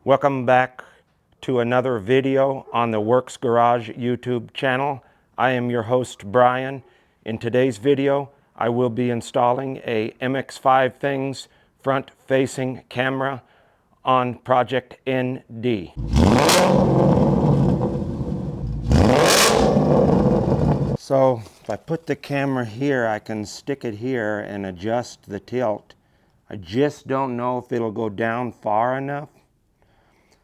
Welcome back to another video on the Works Garage YouTube channel. I am your host Brian. In today's video I will be installing a MX5things front facing camera on project ND. So if I put the camera here, I can stick it here and adjust the tilt. I just don't know if it'll go down far enough,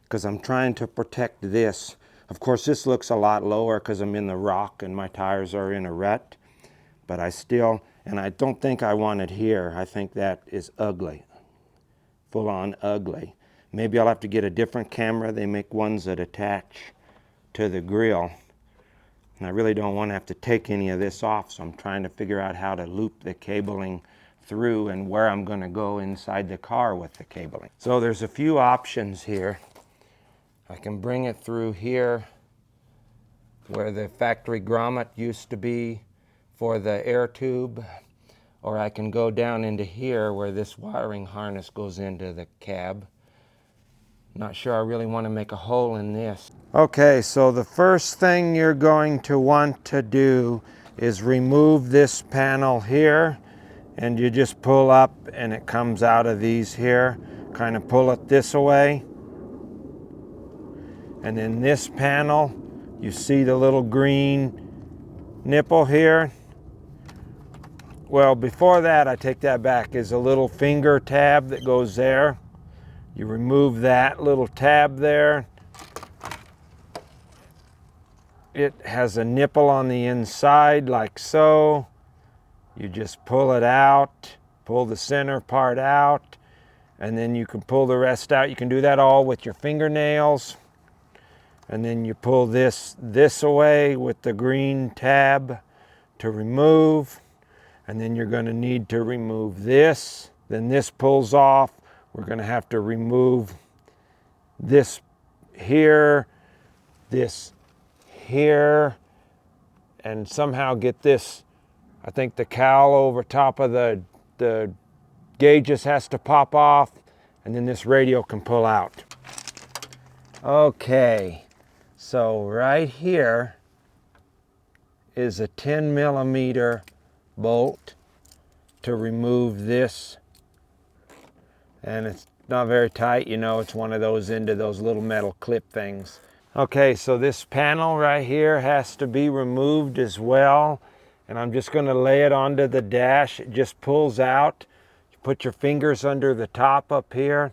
because I'm trying to protect this. Of course, this looks a lot lower because I'm in the rock and my tires are in a rut, but I still, and I don't think I want it here. I think that is ugly, full on ugly. Maybe I'll have to get a different camera. They make ones that attach to the grill. And I really don't want to have to take any of this off, so I'm trying to figure out how to loop the cabling through and where I'm going to go inside the car with the cabling. So there's a few options here. I can bring it through here where the factory grommet used to be for the air tube, or I can go down into here where this wiring harness goes into the cab. Not sure I really want to make a hole in this. Okay, so the first thing you're going to want to do is remove this panel here, and you just pull up and it comes out of these here. Kind of pull it this way. And then this panel, you see the little green nipple here? Well, before that, I take that back, is a little finger tab that goes there. You remove that little tab there. It has a nipple on the inside like so. You just pull it out, pull the center part out, and then you can pull the rest out. You can do that all with your fingernails. And then you pull this away with the green tab to remove. And then you're going to need to remove this. Then this pulls off. We're going to have to remove this here, and somehow get this, I think the cowl over top of the gauges has to pop off, and then this radio can pull out. Okay. So right here is a 10 millimeter bolt to remove this, and it's not very tight, you know, it's one of those into those little metal clip things. Okay, so this panel right here has to be removed as well, and I'm just going to lay it onto the dash. It just pulls out. You put your fingers under the top up here,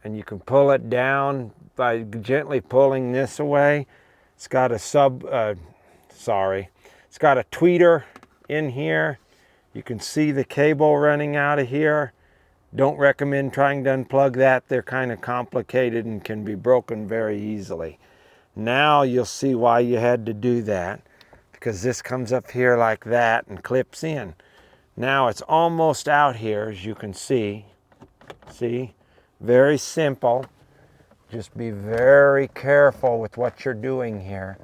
and you can pull it down by gently pulling this away. It's got a it's got a tweeter in here. You can see the cable running out of here. Don't recommend trying to unplug that. They're kind of complicated and can be broken very easily. Now you'll see why you had to do that, because this comes up here like that and clips in. Now it's almost out here, as you can see. See? Very simple. Just be very careful with what you're doing here.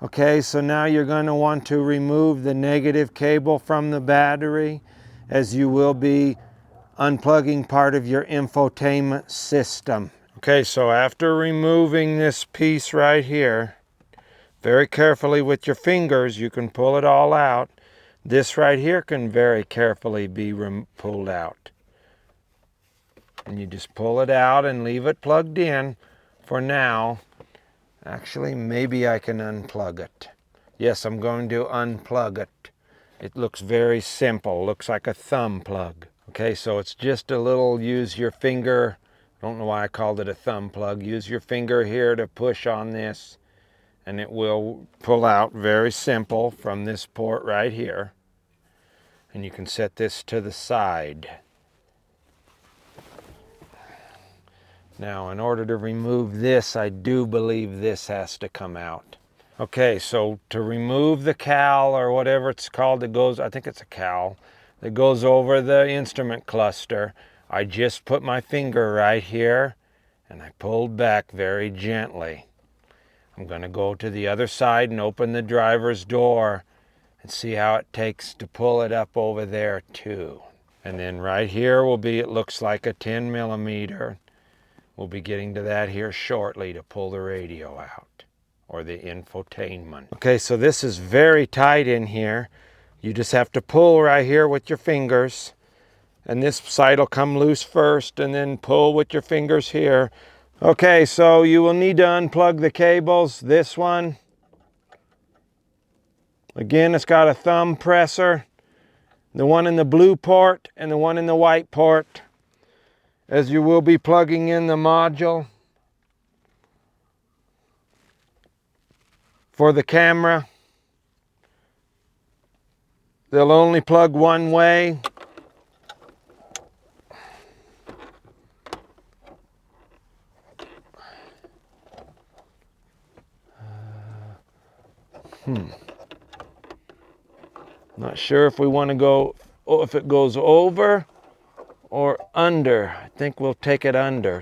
Okay, so now you're going to want to remove the negative cable from the battery, as you will be unplugging part of your infotainment system. Okay, so after removing this piece right here, very carefully with your fingers, you can pull it all out. This right here can very carefully be pulled out. And you just pull it out and leave it plugged in for now. Actually, maybe I can unplug it. Yes, I'm going to unplug it. It looks very simple. Looks like a thumb plug. Okay, so it's just a little, use your finger. I don't know why I called it a thumb plug. Use your finger here to push on this, and it will pull out very simple from this port right here. And you can set this to the side. Now, in order to remove this, I do believe this has to come out. Okay, so to remove the cowl, or whatever it's called that goes, I think it's a cowl, that goes over the instrument cluster, I just put my finger right here and I pulled back very gently. I'm going to go to the other side and open the driver's door and see how it takes to pull it up over there too. And then right here will be, it looks like a 10 millimeter. We'll be getting to that here shortly to pull the radio out, or the infotainment. Okay, so this is very tight in here. You just have to pull right here with your fingers, and this side will come loose first, and then pull with your fingers here. Okay, so you will need to unplug the cables. This one, again, it's got a thumb presser. The one in the blue port and the one in the white port, as you will be plugging in the module for the camera. They'll only plug one way. Not sure if we want to go, if it goes over or under. I think we'll take it under.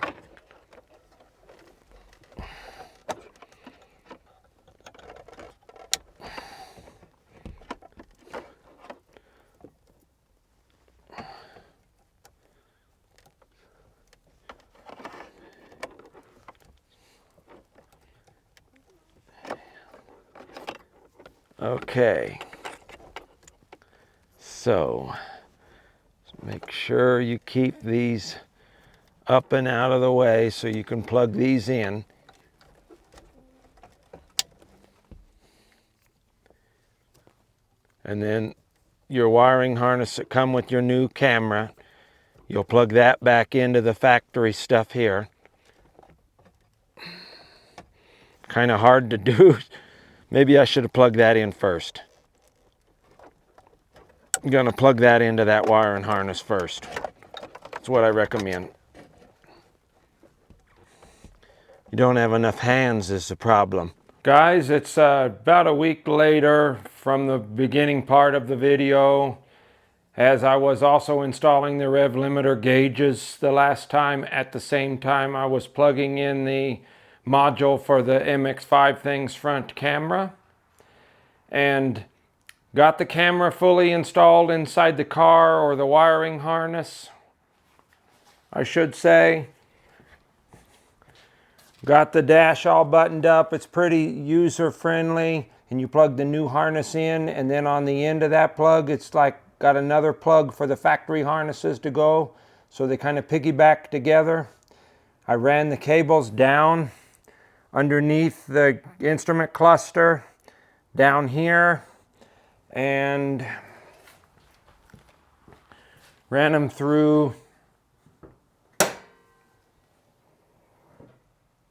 Okay. So make sure you keep these up and out of the way so you can plug these in. And then your wiring harness that come with your new camera, you'll plug that back into the factory stuff here. Kind of hard to do. Maybe I should have plugged that in first. I'm gonna plug that into that wiring harness first. That's what I recommend. You don't have enough hands is the problem. Guys, it's about a week later from the beginning part of the video, as I was also installing the rev limiter gauges the last time. At the same time, I was plugging in the module for the MX5things front camera, and got the camera fully installed inside the car, or the wiring harness, I should say. Got the dash all buttoned up. It's pretty user friendly, and you plug the new harness in, and then on the end of that plug, it's like got another plug for the factory harnesses to go, so they kind of piggyback together. I ran the cables down underneath the instrument cluster down here, and ran them through.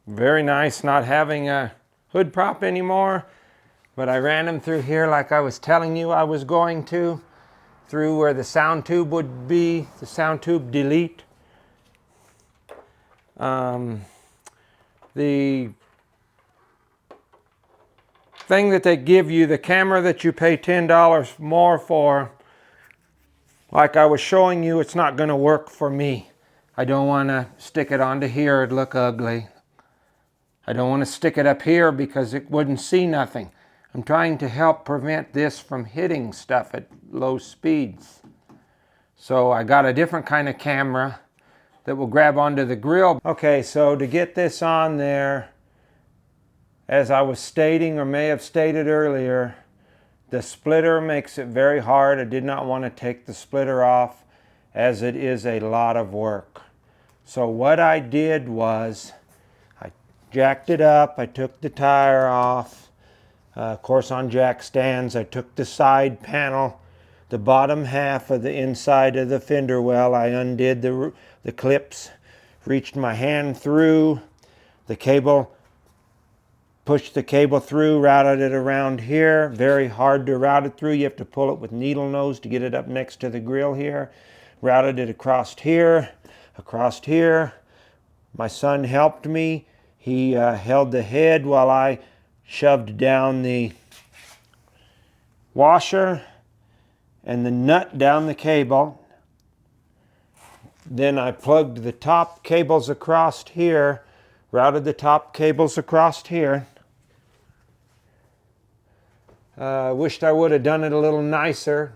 Very nice not having a hood prop anymore, but I ran them through here like I was telling you I was going to, through where the sound tube would be, the sound tube delete. The thing that they give you, the camera that you pay $10 more for, like I was showing you, it's not going to work for me. I don't want to stick it onto here, it'd look ugly. I don't want to stick it up here because it wouldn't see nothing. I'm trying to help prevent this from hitting stuff at low speeds. So I got a different kind of camera that will grab onto the grill. Okay, so to get this on there, as I was stating or may have stated earlier, the splitter makes it very hard. I did not want to take the splitter off, as it is a lot of work. So what I did was I jacked it up, I took the tire off. Of course, on jack stands, I took the side panel, the bottom half of the inside of the fender well. I undid the clips, reached my hand through the cable, pushed the cable through, routed it around here. Very hard to route it through. You have to pull it with needle nose to get it up next to the grill here. Routed it across here, across here. My son helped me. He held the head while I shoved down the washer and the nut down the cable. Then I plugged the top cables across here, routed the top cables across here. Wished I would have done it a little nicer.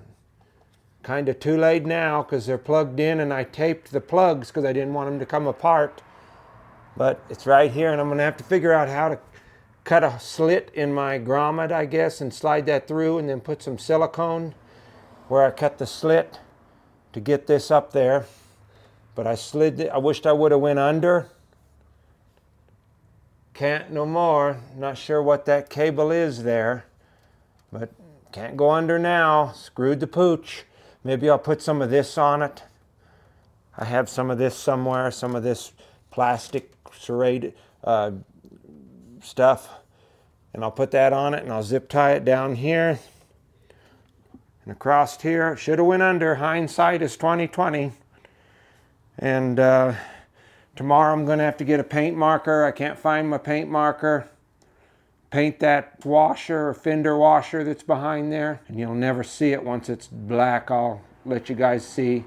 Kind of too late now because they're plugged in, and I taped the plugs because I didn't want them to come apart. But it's right here, and I'm going to have to figure out how to cut a slit in my grommet, I guess, and slide that through, and then put some silicone where I cut the slit to get this up there. But I slid it. I wished I would have went under. Can't no more. Not sure what that cable is there, but can't go under now. Screwed the pooch. Maybe I'll put some of this on it. I have some of this somewhere, some of this plastic serrated stuff, and I'll put that on it, and I'll zip tie it down here and across here. Should have went under. Hindsight is 20/20. And tomorrow I'm going to have to get a paint marker. I can't find my paint marker. Paint that washer or fender washer that's behind there, and you'll never see it once it's black. I'll let you guys see.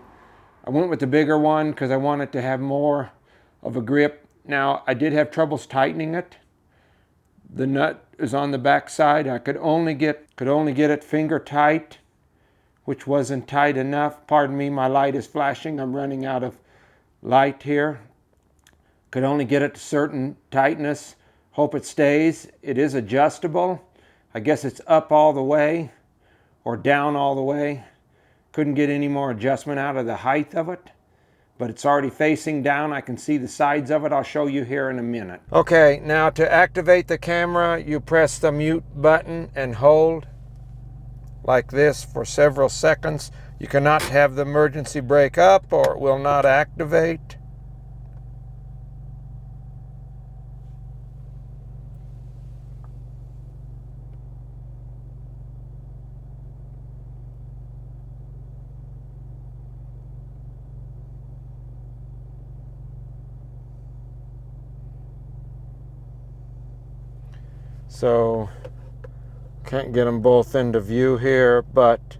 I went with the bigger one because I wanted to have more of a grip. Now, I did have troubles tightening it. The nut is on the back side. I could only get it finger tight, which wasn't tight enough. Pardon me, my light is flashing. I'm running out of light here. Could only get it to certain tightness. Hope it stays. It is adjustable. I guess it's up all the way or down all the way. Couldn't get any more adjustment out of the height of it, but it's already facing down. I can see the sides of it. I'll show you here in a minute. Okay, now to activate the camera, you press the mute button and hold like this for several seconds. You cannot have the emergency brake up or it will not activate. So, can't get them both into view here, but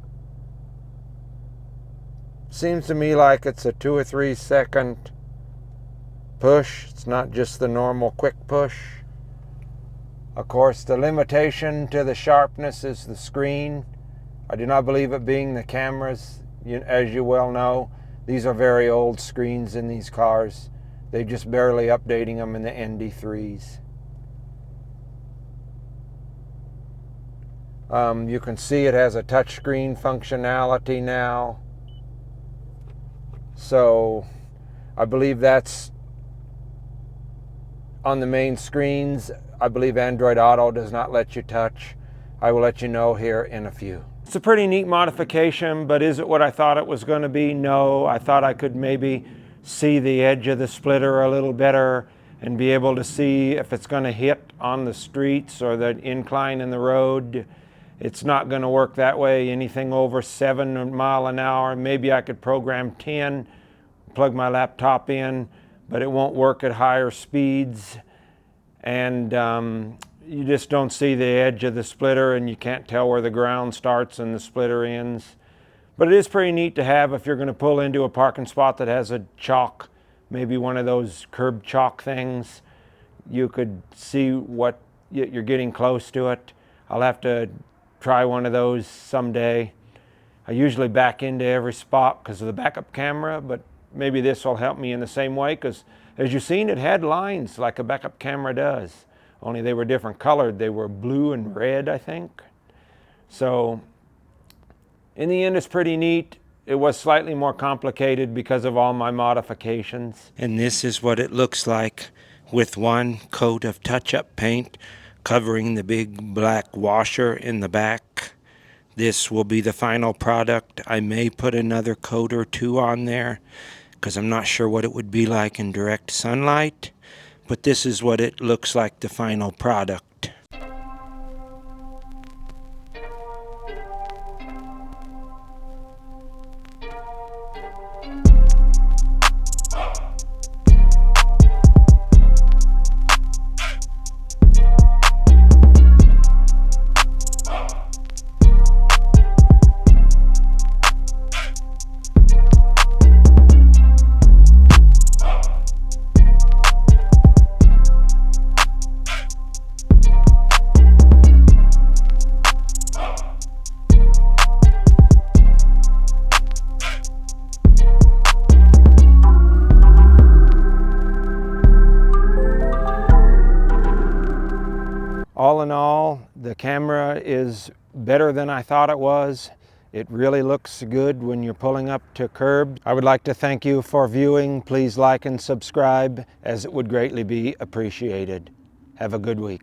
seems to me like it's a 2 or 3 second push. It's not just the normal quick push. Of course, the limitation to the sharpness is the screen. I do not believe it being the cameras. As you well know, these are very old screens in these cars. They're just barely updating them in the ND3s. You can see it has a touchscreen functionality now. So I believe that's on the main screens. I believe Android Auto does not let you touch. I will let you know here in a few. It's a pretty neat modification, but is it what I thought it was going to be? No. I thought I could maybe see the edge of the splitter a little better and be able to see if it's going to hit on the streets or the incline in the road. It's not going to work that way. Anything over 7 miles an hour, maybe I could program 10, plug my laptop in, but it won't work at higher speeds. And you just don't see the edge of the splitter, and you can't tell where the ground starts and the splitter ends. But it is pretty neat to have if you're going to pull into a parking spot that has a chalk, maybe one of those curb chalk things. You could see what you're getting close to it. I'll have to try one of those someday. I usually back into every spot because of the backup camera, but maybe this will help me in the same way, because as you've seen, it had lines like a backup camera does, only they were different colored. They were blue and red, I think. So in the end, it's pretty neat. It was slightly more complicated because of all my modifications. And this is what it looks like with one coat of touch-up paint covering the big black washer in the back. This will be the final product. I may put another coat or two on there because I'm not sure what it would be like in direct sunlight, but this is what it looks like, the final product. All in all, the camera is better than I thought it was. It really looks good when you're pulling up to curb. I would like to thank you for viewing. Please like and subscribe, as it would greatly be appreciated. Have a good week.